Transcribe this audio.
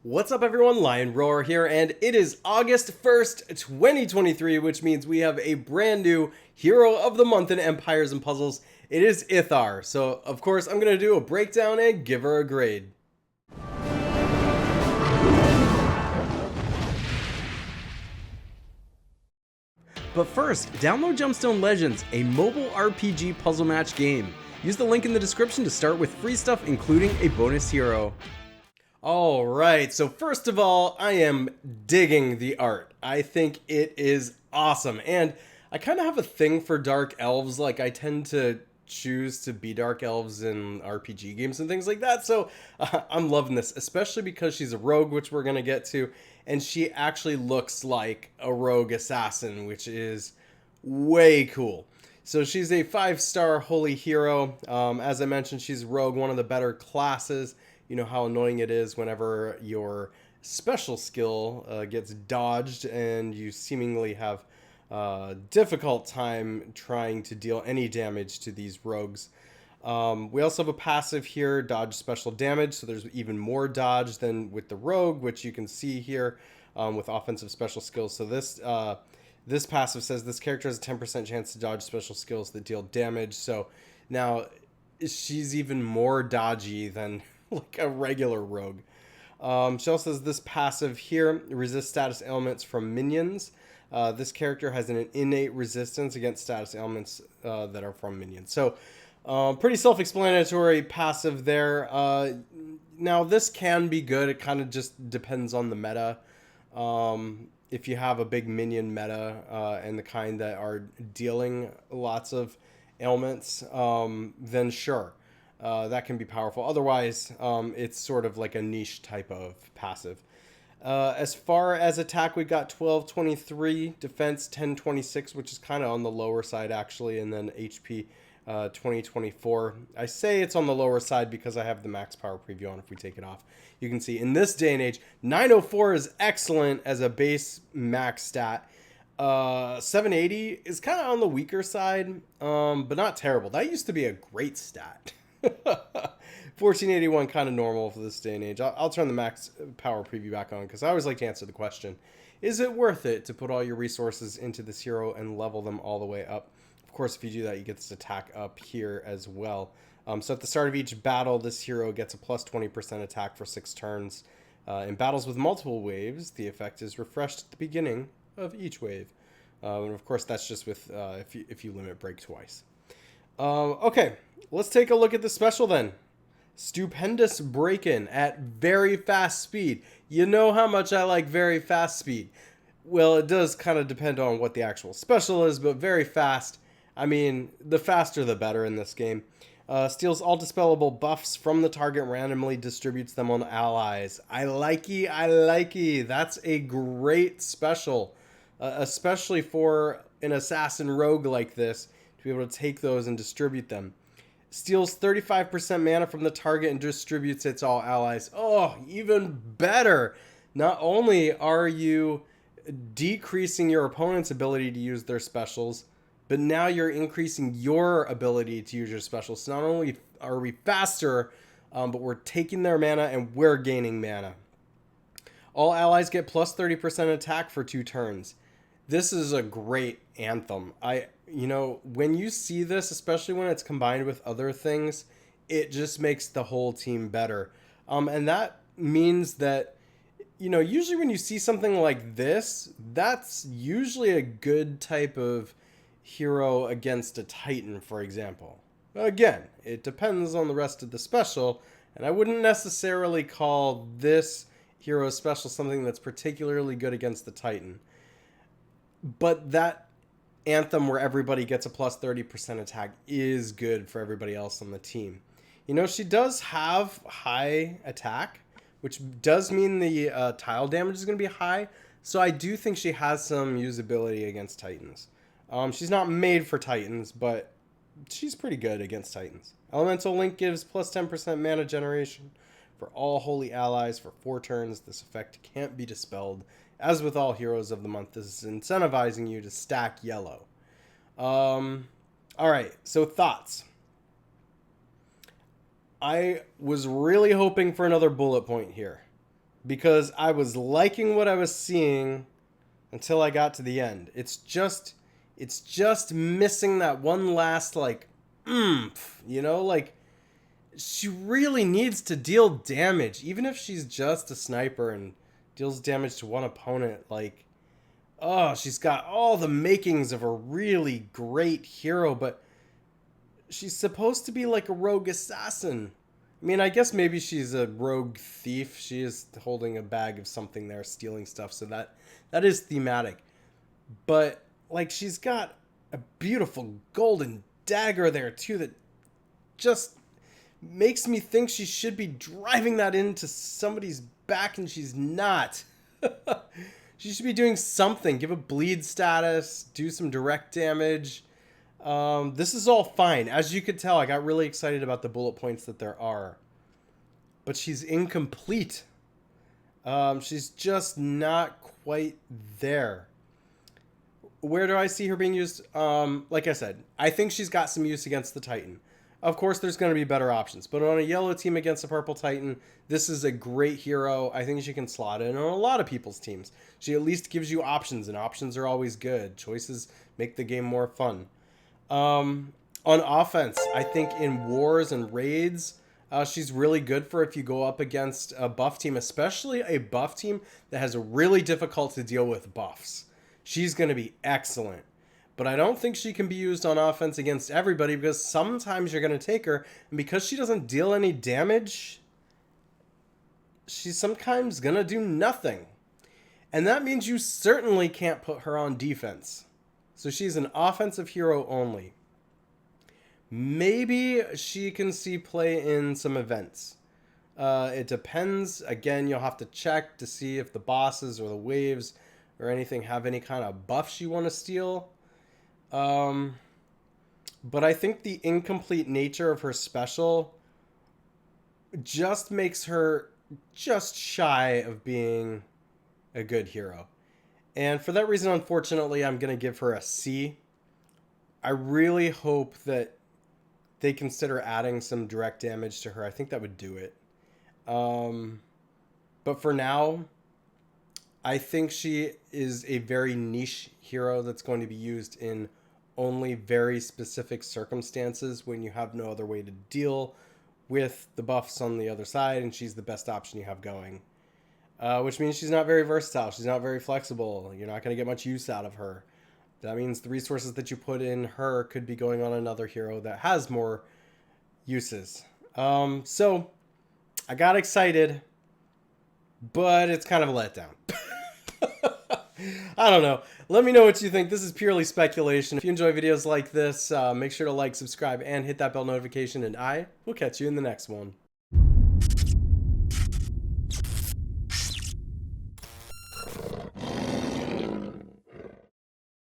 What's up everyone, Lion Roar here, and it is August 1st, 2023, which means we have a brand new Hero of the Month in Empires and Puzzles. It is ITHAR, so of course I'm going to do a breakdown and give her a grade. But first, download Gemstone Legends, a mobile RPG puzzle match game. Use the link in the description to start with free stuff, including a bonus hero. Alright, so first of all, I am digging the art. I think it is awesome, and I kind of have a thing for dark elves. Like, I tend to choose to be dark elves in RPG games and things like that, so I'm loving this, especially because she's a rogue, which we're going to get to, and she actually looks like a rogue assassin, which is way cool. So she's a 5-star holy hero. As I mentioned, she's rogue, one of the better classes. You know how annoying it is whenever your special skill gets dodged and you seemingly have a difficult time trying to deal any damage to these rogues. We also have a passive here, dodge special damage, so there's even more dodge than with the rogue, which you can see here with offensive special skills. So this passive says this character has a 10% chance to dodge special skills that deal damage. So now she's even more dodgy than like a regular rogue. She also has this passive here, resist status ailments from minions. This character has an innate resistance against status ailments that are from minions. So pretty self-explanatory passive there. Now this can be good. It kind of just depends on the meta. If you have a big minion meta and the kind that are dealing lots of ailments, then sure. That can be powerful. Otherwise, it's sort of like a niche type of passive. As far as attack, we got 1223, defense 1026, which is kind of on the lower side actually, and then HP 2024. I say it's on the lower side because I have the max power preview on. If we take it off, you can see in this day and age, 904 is excellent as a base max stat. 780 is kind of on the weaker side, but not terrible. That used to be a great stat. 1481 kind of normal for this day and age. I'll turn the max power preview back on because I always like to answer the question, is it worth it to put all your resources into this hero and level them all the way up? Of course, if you do that, you get this attack up here as well. So at the start of each battle, this hero gets a plus 20% attack for 6 turns. In battles with multiple waves, the effect is refreshed at the beginning of each wave. And of course, that's just with if you limit break twice. Okay, let's take a look at the special then. Stupendous break-in at very fast speed. You know how much I like very fast speed. Well, it does kind of depend on what the actual special is, but very fast. I mean, the faster the better in this game. Steals all dispellable buffs from the target, randomly distributes them on allies. I likey. That's a great special, especially for an assassin rogue like this, to be able to take those and distribute them. Steals 35% mana from the target and distributes it to all allies. Oh, even better. Not only are you decreasing your opponent's ability to use their specials, but now you're increasing your ability to use your specials. So not only are we faster, but we're taking their mana and we're gaining mana. All allies get plus 30% attack for 2 turns. This is a great anthem. You know, when you see this, especially when it's combined with other things, it just makes the whole team better. And that means that, you know, usually when you see something like this, that's usually a good type of hero against a Titan, for example. Again, it depends on the rest of the special, and I wouldn't necessarily call this hero special something that's particularly good against the Titan. But that anthem where everybody gets a plus 30% attack is good for everybody else on the team. You know, she does have high attack, which does mean the tile damage is going to be high. So I do think she has some usability against Titans. She's not made for Titans, but she's pretty good against Titans. Elemental Link gives plus 10% mana generation for all holy allies for 4 turns. This effect can't be dispelled. As with all heroes of the month, this is incentivizing you to stack yellow. Alright, so thoughts. I was really hoping for another bullet point here. because I was liking what I was seeing until I got to the end. It's just missing that one last like oomph, you know, like she really needs to deal damage, even if she's just a sniper and deals damage to one opponent. Like, oh, she's got all the makings of a really great hero, but she's supposed to be like a rogue assassin. I mean, I guess maybe she's a rogue thief. She is holding a bag of something there, stealing stuff, so that is thematic. But like, she's got a beautiful golden dagger there too that just makes me think she should be driving that into somebody's back, and she's not. She should be doing something. Give a bleed status, do some direct damage. This is all fine. As you could tell, I got really excited about the bullet points that there are. But she's incomplete. She's just not quite there. Where do I see her being used? Like I said, I think she's got some use against the Titan. Of course, there's going to be better options. But on a yellow team against a purple Titan, this is a great hero. I think she can slot in on a lot of people's teams. She at least gives you options, and options are always good. Choices make the game more fun. On offense, I think in wars and raids, she's really good for if you go up against a buff team, especially a buff team that has a really difficult to deal with buffs. She's going to be excellent. But I don't think she can be used on offense against everybody, because sometimes you're going to take her, and because she doesn't deal any damage, she's sometimes going to do nothing. And that means you certainly can't put her on defense. So she's an offensive hero only. Maybe she can see play in some events. It depends. Again, you'll have to check to see if the bosses or the waves or anything have any kind of buffs you want to steal. But I think the incomplete nature of her special just makes her just shy of being a good hero. And for that reason, unfortunately, I'm going to give her a C. I really hope that they consider adding some direct damage to her. I think that would do it. But for now, I think she is a very niche hero that's going to be used in only very specific circumstances when you have no other way to deal with the buffs on the other side, and she's the best option you have going. Which means she's not very versatile. She's not very flexible. You're not going to get much use out of her. That means the resources that you put in her could be going on another hero that has more uses. So I got excited, but it's kind of a letdown. I don't know. Let me know what you think. This is purely speculation. If you enjoy videos like this, make sure to like, subscribe, and hit that bell notification, and I will catch you in the next one.